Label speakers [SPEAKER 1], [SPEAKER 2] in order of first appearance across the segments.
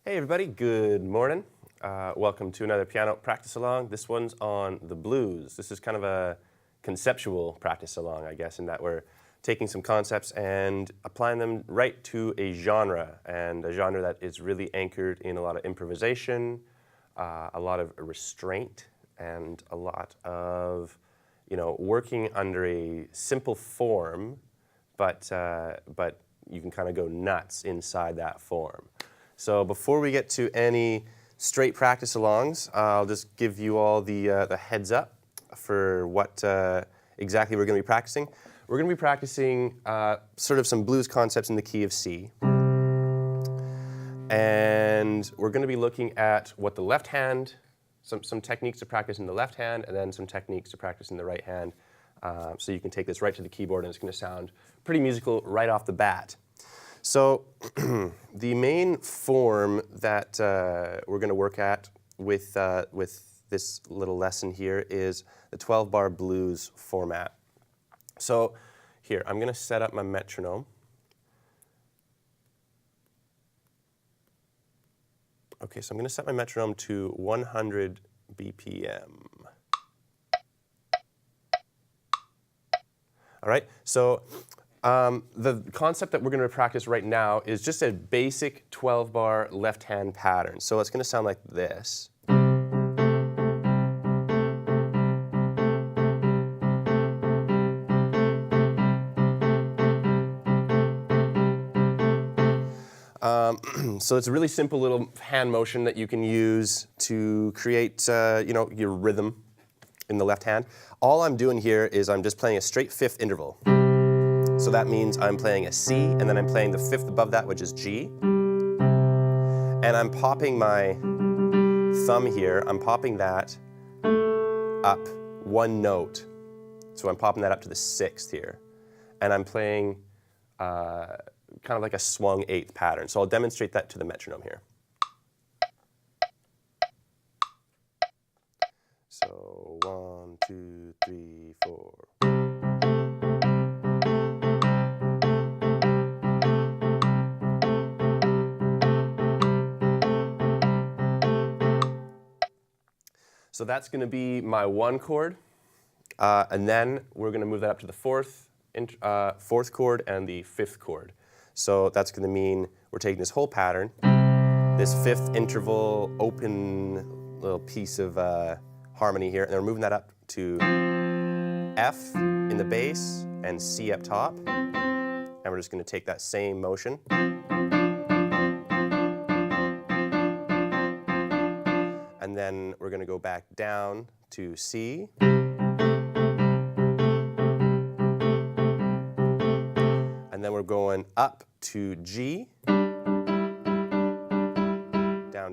[SPEAKER 1] Hey everybody, good morning. Welcome to another piano practice along. This one's on the blues. This is kind of a conceptual practice along, I guess, in that we're taking some concepts and applying them right to a genre, and a genre that is really anchored in a lot of improvisation, a lot of restraint, and a lot of, working under a simple form, but you can kind of go nuts inside that form. So before we get to any straight practice alongs, I'll just give you all the heads up for what exactly we're going to be practicing. We're going to be practicing sort of some blues concepts in the key of C. And we're going to be looking at what the left hand, some techniques to practice in the left hand, and then some techniques to practice in the right hand. So you can take this right to the keyboard and it's going to sound pretty musical right off the bat. So the main form that we're going to work at with this little lesson here is the 12-bar blues format. So here, I'm going to set up my metronome. Okay, so I'm going to set my metronome to 100 BPM. All right, so the concept that we're going to practice right now is just a basic 12-bar left-hand pattern. So it's going to sound like this. So it's a really simple little hand motion that you can use to create, your rhythm in the left hand. All I'm doing here is I'm just playing a straight fifth interval. So that means I'm playing a C, and then I'm playing the fifth above that, which is G. And I'm popping my thumb here, I'm popping that up one note. So I'm popping that up to the sixth here. And I'm playing kind of like a swung eighth pattern. So I'll demonstrate that to the metronome here. So 1, 2, 3, 4. So that's going to be my one chord, and then we're going to move that up to the fourth chord and the fifth chord. So that's going to mean we're taking this whole pattern, this fifth interval open little piece of harmony here, and then we're moving that up to F in the bass and C up top, and we're just going to take that same motion. And then we're going to go back down to C. And then we're going up to G, down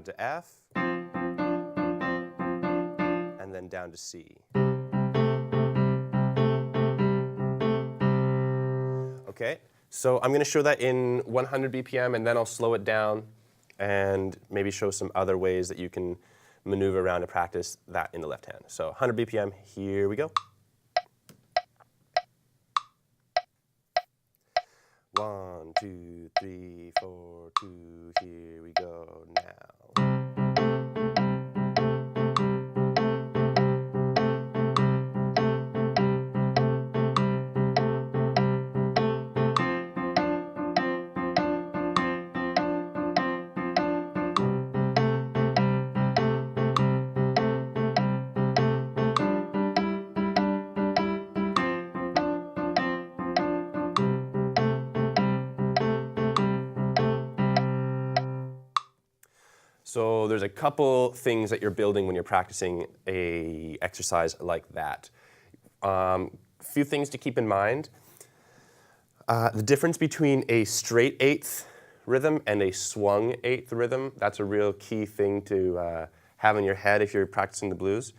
[SPEAKER 1] to F, and then down to C. Okay, so I'm going to show that in 100 BPM, and then I'll slow it down and maybe show some other ways that you can maneuver around to practice that in the left hand. So 100 BPM, here we go. 1, 2, 3, 4, 2, here we go now. So there's a couple things that you're building when you're practicing a exercise like that. Few things to keep in mind. The difference between a straight eighth rhythm and a swung eighth rhythm, that's a real key thing to have in your head if you're practicing the blues.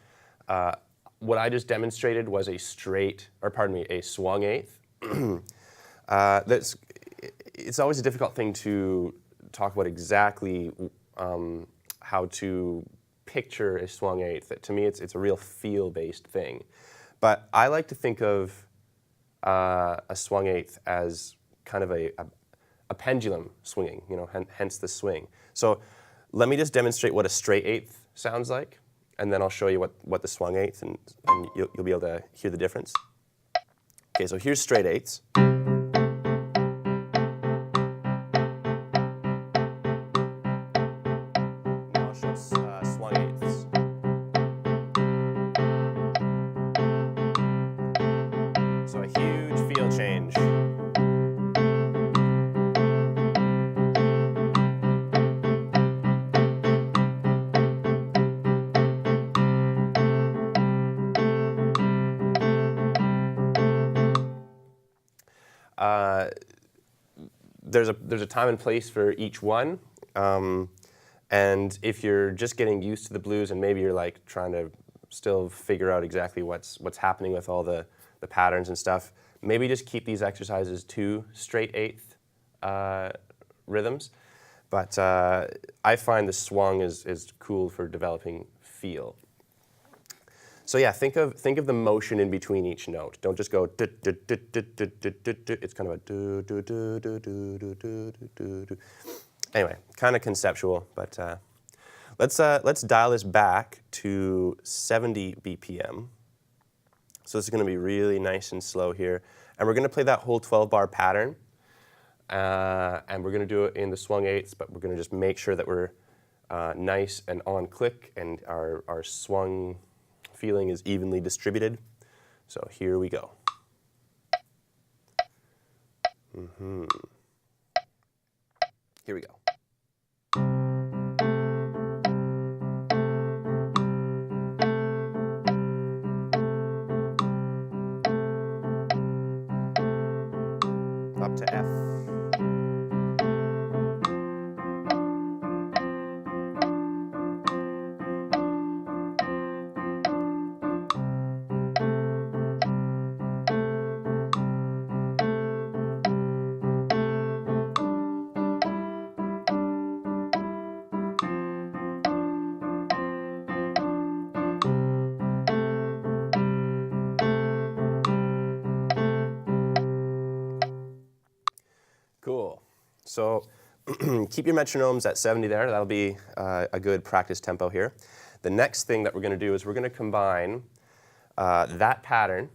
[SPEAKER 1] What I just demonstrated was a swung eighth. It's always a difficult thing to talk about exactly how to picture a swung eighth. To me, it's a real feel-based thing. But I like to think of a swung eighth as kind of a pendulum swinging, hence the swing. So let me just demonstrate what a straight eighth sounds like, and then I'll show you what the swung eighth, and you'll be able to hear the difference. Okay, so here's straight eighths. Now I'll show swung eighths. So a huge feel change. There's a time and place for each one, and if you're just getting used to the blues and maybe you're like trying to still figure out exactly what's happening with all the patterns and stuff, maybe just keep these exercises to straight eighth rhythms. But I find the swung is cool for developing feel. So yeah, think of the motion in between each note. Don't just go du, du, du, du, du, du, du, du. It's kind of a do do do do do do do do do. Anyway, kind of conceptual, but let's dial this back to 70 BPM. So this is going to be really nice and slow here, and we're going to play that whole 12-bar pattern, and we're going to do it in the swung eighths, but we're going to just make sure that we're nice and on click, and our swung feeling is evenly distributed. So here we go. Here we go. Up to F. Cool. So keep your metronomes at 70 there. That'll be a good practice tempo here. The next thing that we're going to do is we're going to combine that pattern,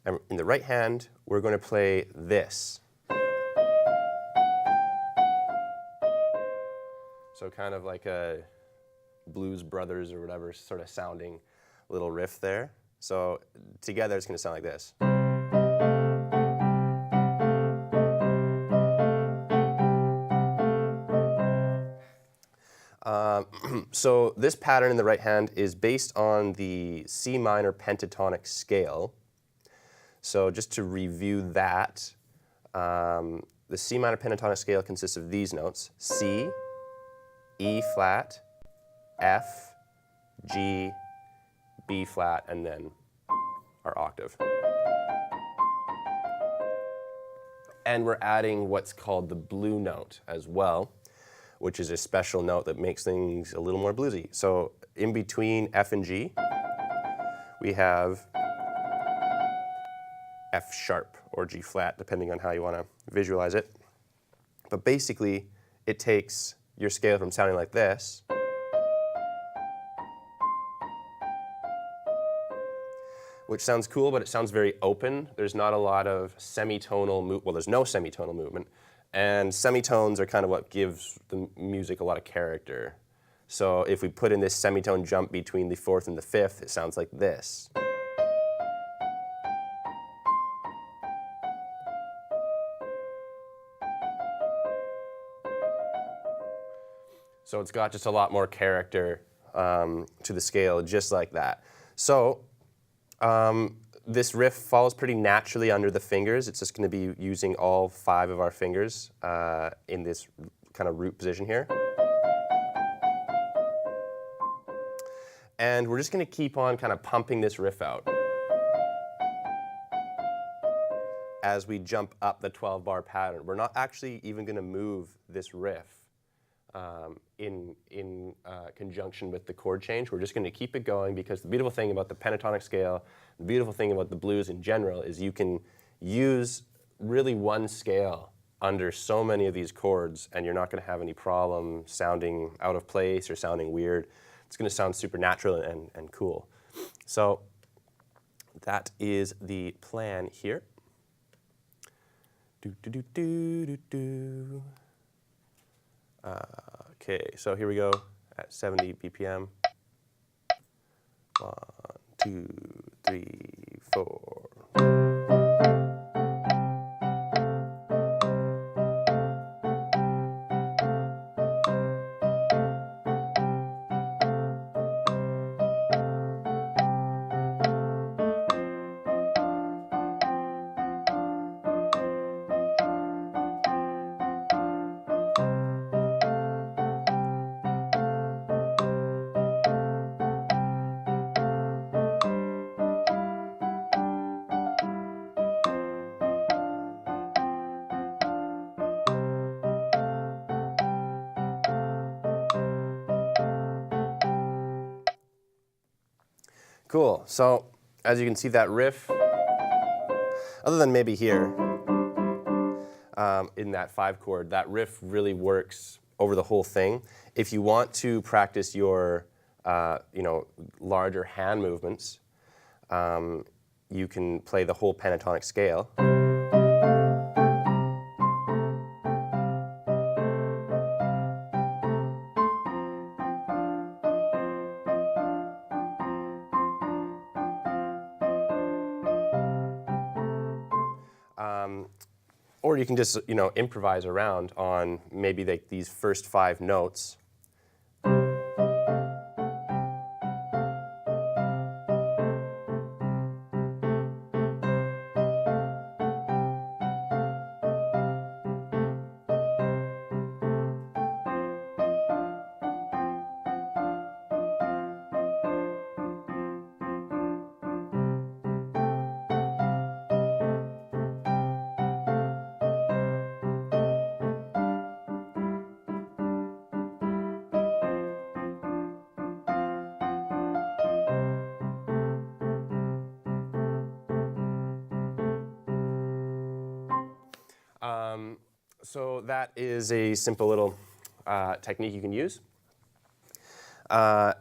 [SPEAKER 1] and in the right hand, we're going to play this. So kind of like a Blues Brothers or whatever sort of sounding little riff there. So together it's going to sound like this. So this pattern in the right hand is based on the C minor pentatonic scale. So just to review that, the C minor pentatonic scale consists of these notes: C, E flat, F, G, B flat, and then our octave. And we're adding what's called the blue note as well, which is a special note that makes things a little more bluesy. So in between F and G, we have F sharp or G flat, depending on how you want to visualize it. But basically, it takes your scale from sounding like this which sounds cool, but it sounds very open. There's not a lot of semitonal well, there's no semitonal movement. And semitones are kind of what gives the music a lot of character. So if we put in this semitone jump between the fourth and the fifth, it sounds like this. So it's got just a lot more character to the scale, just like that. So this riff falls pretty naturally under the fingers. It's just going to be using all 5 of our fingers in this kind of root position here. And we're just going to keep on kind of pumping this riff out as we jump up the 12-bar pattern. We're not actually even going to move this riff in conjunction with the chord change. We're just going to keep it going, because the beautiful thing about the pentatonic scale, the beautiful thing about the blues in general, is you can use really one scale under so many of these chords, and you're not going to have any problem sounding out of place or sounding weird. It's going to sound super natural and cool. So that is the plan here. Okay, so here we go at 70 BPM. 1, 2, 3, 4. Cool. So as you can see, that riff, other than maybe here in that 5 chord, that riff really works over the whole thing. If you want to practice your larger hand movements, you can play the whole pentatonic scale. Or you can just, improvise around on maybe like these first 5 notes. So that is a simple little technique you can use. The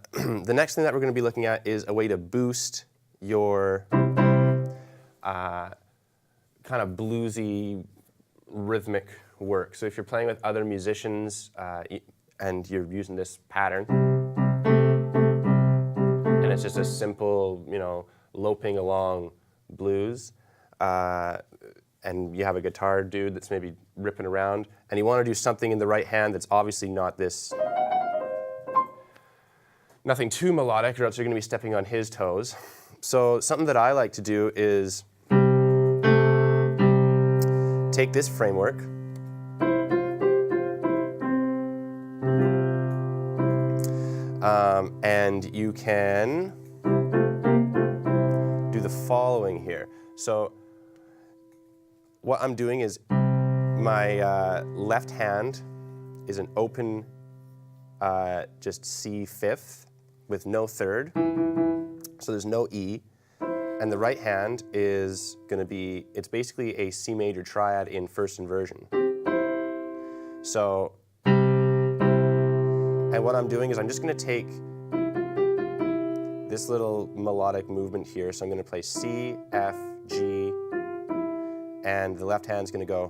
[SPEAKER 1] next thing that we're going to be looking at is a way to boost your kind of bluesy, rhythmic work. So if you're playing with other musicians and you're using this pattern, and it's just a simple, loping along blues, and you have a guitar dude that's maybe ripping around, and you want to do something in the right hand that's obviously not this, nothing too melodic, or else you're going to be stepping on his toes. So something that I like to do is take this framework, and you can do the following here. So what I'm doing is my left hand is an open just C fifth with no third, so there's no E, and the right hand is going to be, it's basically a C major triad in first inversion. So, and what I'm doing is I'm just going to take this little melodic movement here, so I'm going to play C, F, G, and the left hand's going to go.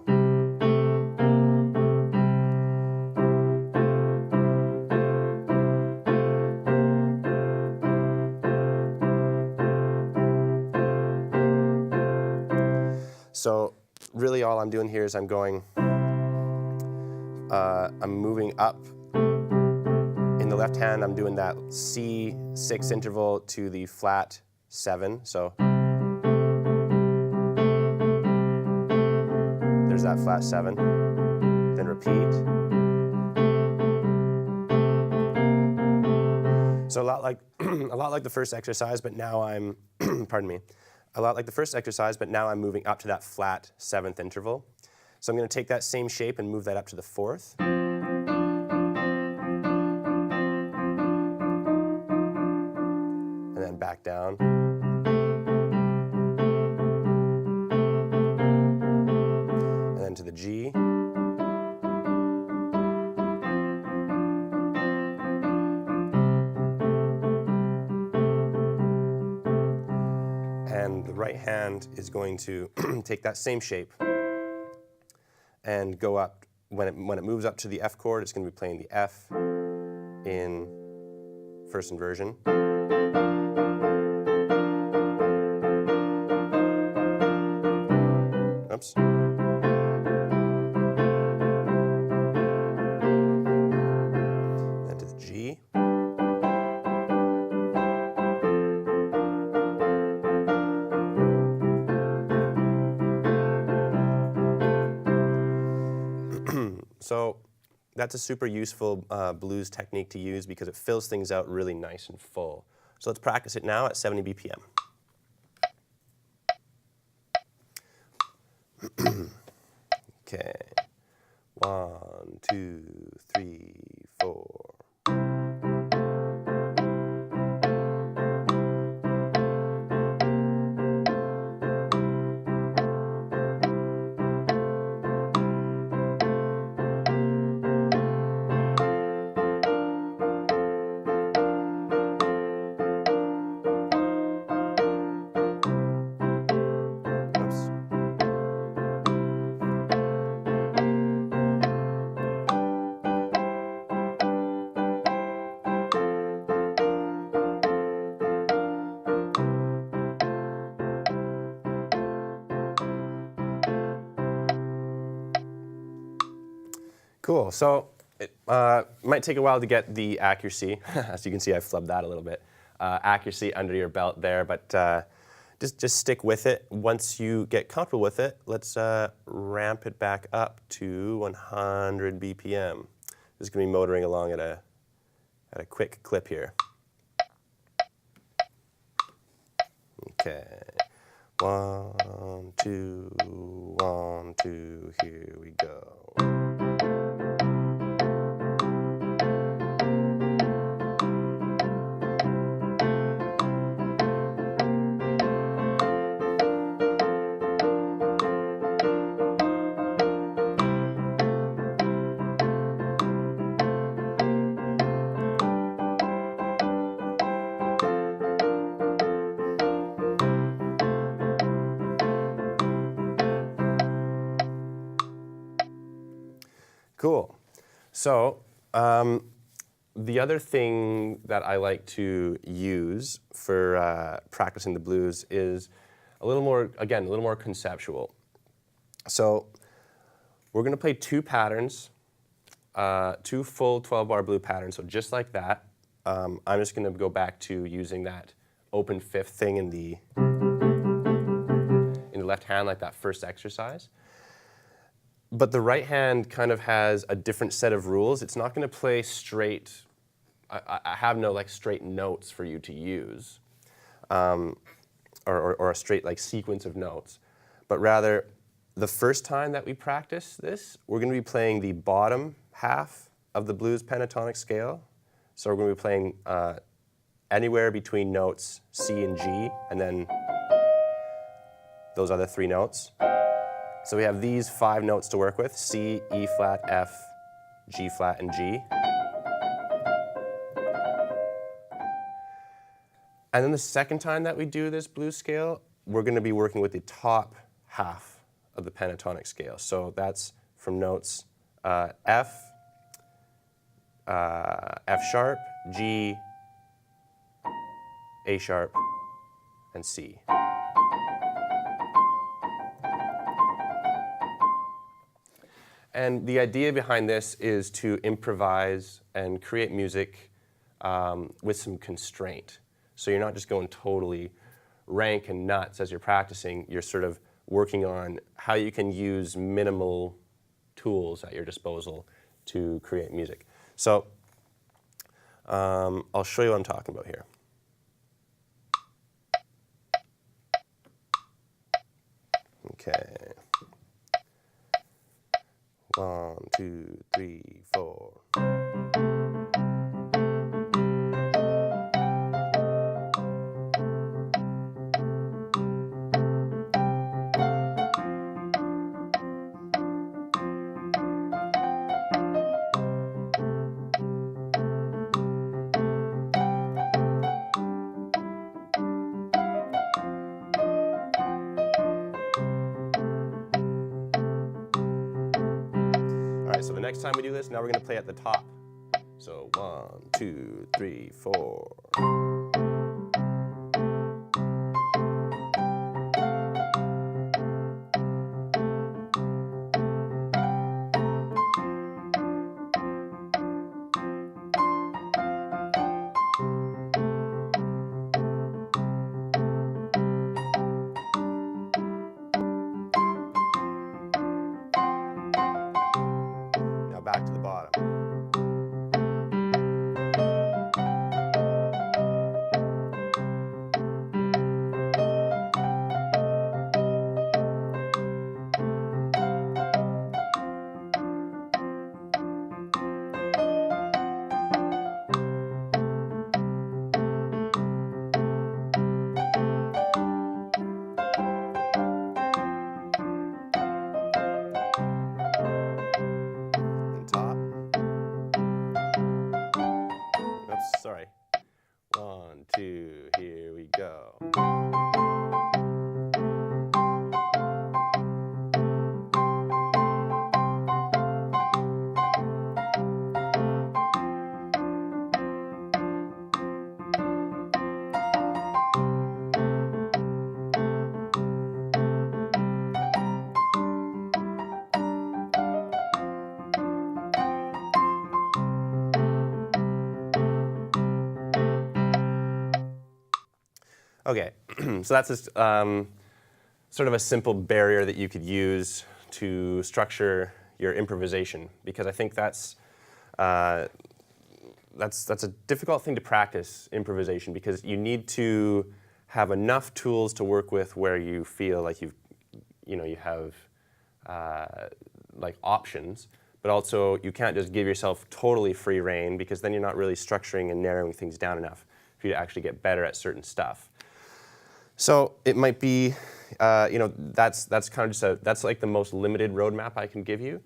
[SPEAKER 1] So really all I'm doing here is I'm going, I'm moving up. In the left hand, I'm doing that C6 interval to the flat 7, so there's that flat 7, then repeat. So a lot like the first exercise, but now I'm, pardon me, a lot like the first exercise, but now I'm moving up to that flat 7th interval. So I'm going to take that same shape and move that up to the 4th. And then back down. And then to the G. And the right hand is going to take that same shape and go up. When it moves up to the F chord, it's going to be playing the F in first inversion. Oops. Then to the G. So that's a super useful blues technique to use because it fills things out really nice and full. So let's practice it now at 70 BPM. Okay. 1, 2, 3, 4. Cool. So it might take a while to get the accuracy. As you can see, I flubbed that a little bit. Accuracy under your belt there, but just stick with it. Once you get comfortable with it, let's ramp it back up to 100 BPM. This is going to be motoring along at a quick clip here. Okay. 1, 2, 1, 2, here we go. Cool. So the other thing that I like to use for practicing the blues is a little more, again, a little more conceptual. So we're going to play two patterns, two full 12-bar blue patterns. So just like that, I'm just going to go back to using that open fifth thing in the left hand, like that first exercise. But the right hand kind of has a different set of rules. It's not going to play straight. I have no like straight notes for you to use, or a straight like sequence of notes. But rather, the first time that we practice this, we're going to be playing the bottom half of the blues pentatonic scale. So we're going to be playing anywhere between notes C and G, and then those other three notes. So we have these 5 notes to work with: C, E flat, F, G flat, and G. And then the second time that we do this blues scale, we're going to be working with the top half of the pentatonic scale. So that's from notes F, F sharp, G, A sharp, and C. And the idea behind this is to improvise and create music with some constraint. So you're not just going totally rank and nuts as you're practicing. You're sort of working on how you can use minimal tools at your disposal to create music. So I'll show you what I'm talking about here. Okay. 1, 2, 3, 4. So the next time we do this, now we're going to play at the top. So 1, 2, 3, 4. Now back to the bottom. Sorry. 1, 2, here we go. Okay, so that's just, sort of a simple barrier that you could use to structure your improvisation, because I think that's a difficult thing to practice, improvisation, because you need to have enough tools to work with where you feel like you have like options, but also you can't just give yourself totally free rein, because then you're not really structuring and narrowing things down enough for you to actually get better at certain stuff. So it might be, that's kind of just that's like the most limited roadmap I can give you.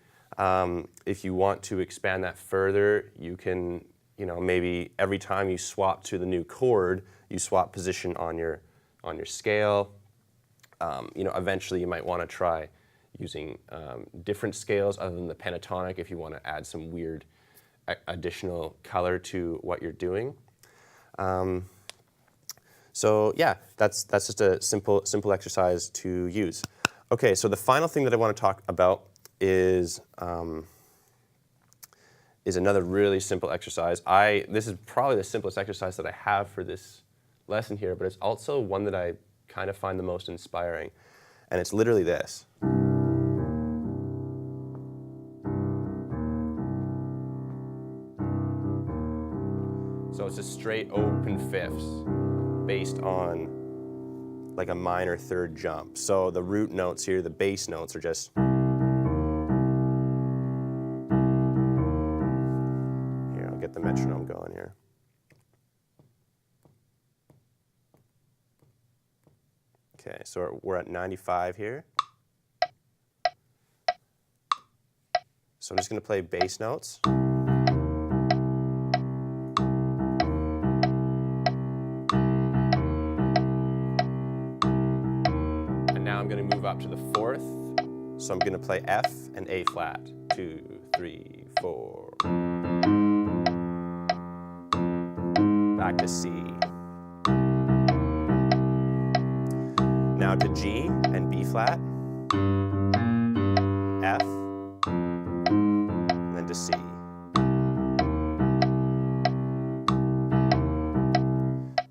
[SPEAKER 1] If you want to expand that further, you can, maybe every time you swap to the new chord, you swap position on your scale. Eventually you might want to try using different scales other than the pentatonic if you want to add some weird additional color to what you're doing. So yeah, that's just a simple exercise to use. Okay, so the final thing that I want to talk about is another really simple exercise. This is probably the simplest exercise that I have for this lesson here, but it's also one that I kind of find the most inspiring, and it's literally this. So it's just straight open fifths, based on like a minor third jump. So the root notes here, the bass notes are just. Here, I'll get the metronome going here. Okay, so we're at 95 here. So I'm just going to play bass notes. I'm going to move up to the fourth, so I'm going to play F and A flat. 2, 3, 4. Back to C. Now to G and B flat, F, and then to C.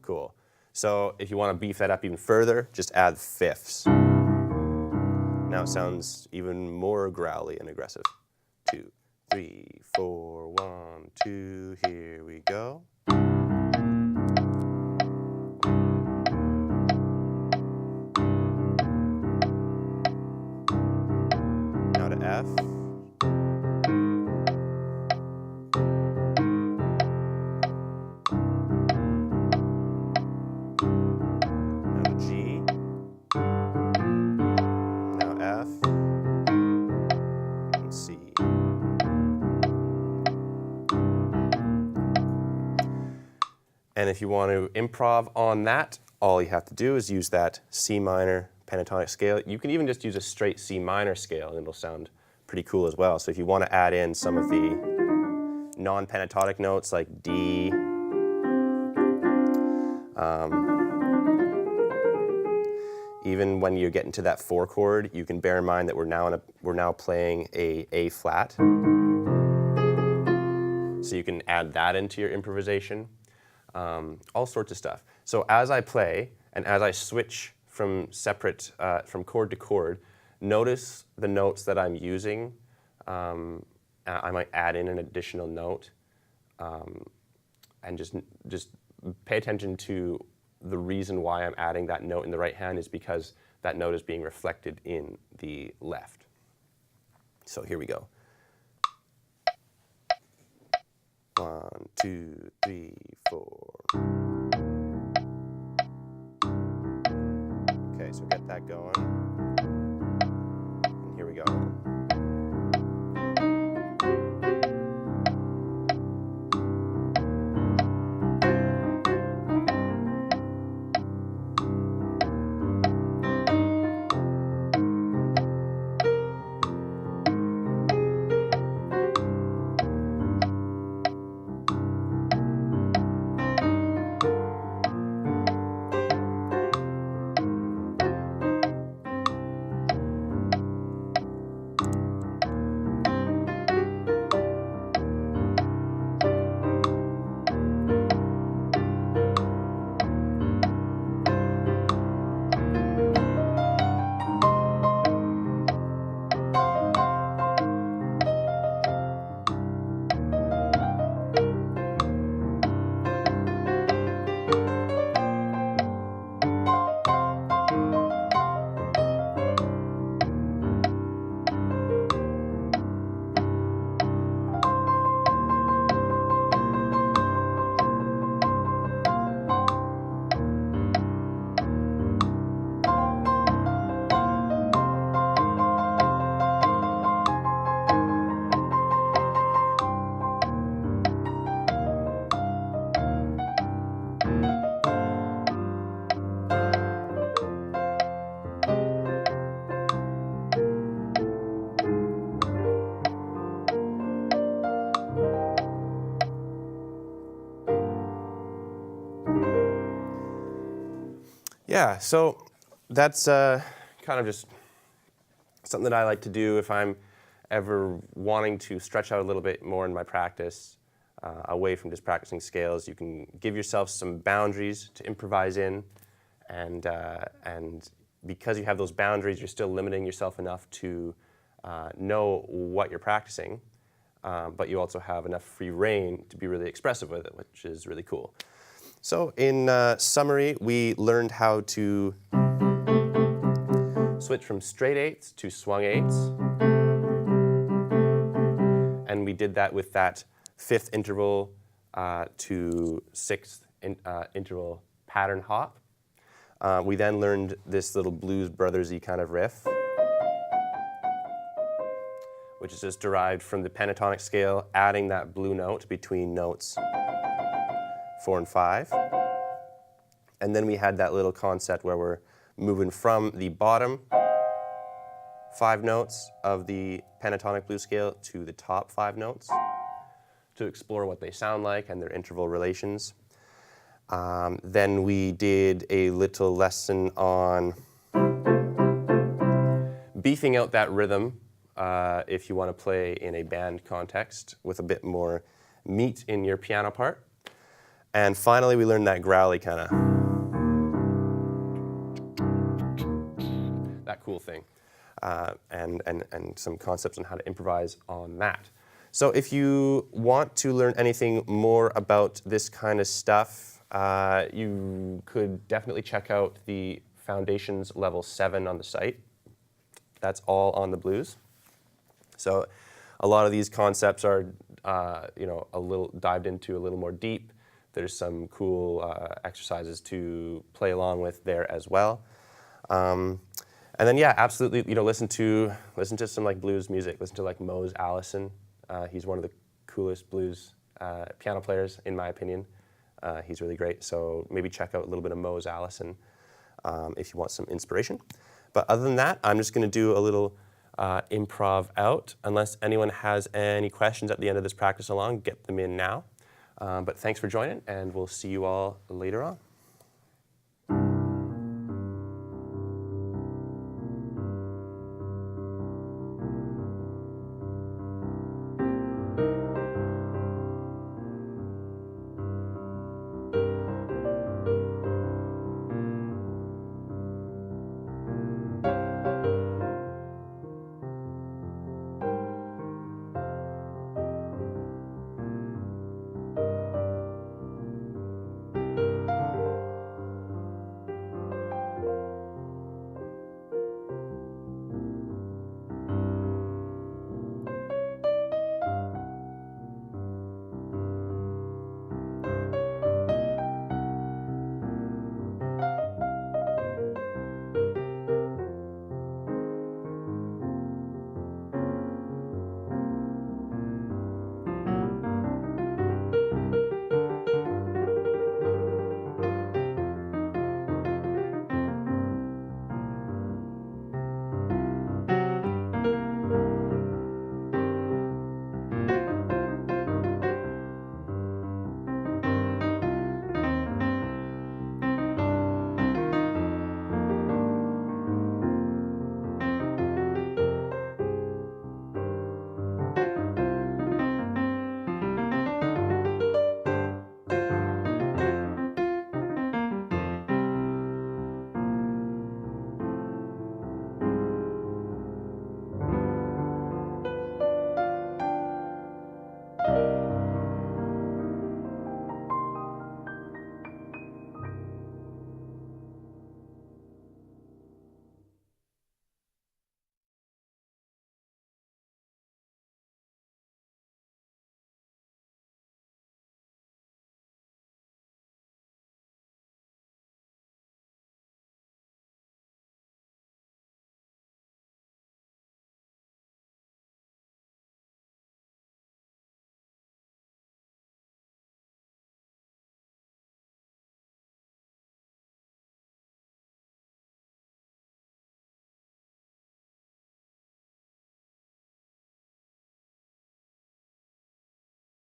[SPEAKER 1] Cool. So if you want to beef that up even further, just add fifths. Now it sounds even more growly and aggressive. 2, 3, 4, 1, 2, here we go. Now to F. Now to G. F, and C. And if you want to improv on that, all you have to do is use that C minor pentatonic scale. You can even just use a straight C minor scale and it'll sound pretty cool as well. So if you want to add in some of the non-pentatonic notes like D, even when you get into that 4 chord, you can bear in mind that we're now playing A flat. So you can add that into your improvisation. All sorts of stuff. So as I play and as I switch from from chord to chord, notice the notes that I'm using. I might add in an additional note, and just pay attention to the reason why I'm adding that note in the right hand is because that note is being reflected in the left. So here we go. 1, 2, 3, 4. Okay, so get that going. And here we go. Yeah, so that's kind of just something that I like to do if I'm ever wanting to stretch out a little bit more in my practice, away from just practicing scales. You can give yourself some boundaries to improvise in, and because you have those boundaries, you're still limiting yourself enough to know what you're practicing, but you also have enough free rein to be really expressive with it, which is really cool. So in summary, we learned how to switch from straight eighths to swung eighths. And we did that with that 5th interval to 6th interval pattern hop. We then learned this little Blues Brothers-y kind of riff, which is just derived from the pentatonic scale, adding that blue note between notes 4 and 5. And then we had that little concept where we're moving from the bottom 5 notes of the pentatonic blues scale to the top 5 notes to explore what they sound like and their interval relations. Then we did a little lesson on beefing out that rhythm if you want to play in a band context with a bit more meat in your piano part. And finally, we learned that growly kind of, that cool thing, and some concepts on how to improvise on that. So if you want to learn anything more about this kind of stuff, you could definitely check out the Foundations Level 7 on the site. That's all on the blues. So a lot of these concepts are, a little dived into a little more deep. There's some cool exercises to play along with there as well. And then, yeah, absolutely, listen to some like blues music. Listen to like Mose Allison. He's one of the coolest blues piano players, in my opinion. He's really great. So maybe check out a little bit of Mose Allison if you want some inspiration. But other than that, I'm just going to do a little improv out. Unless anyone has any questions at the end of this practice along, get them in now. But thanks for joining, and we'll see you all later on.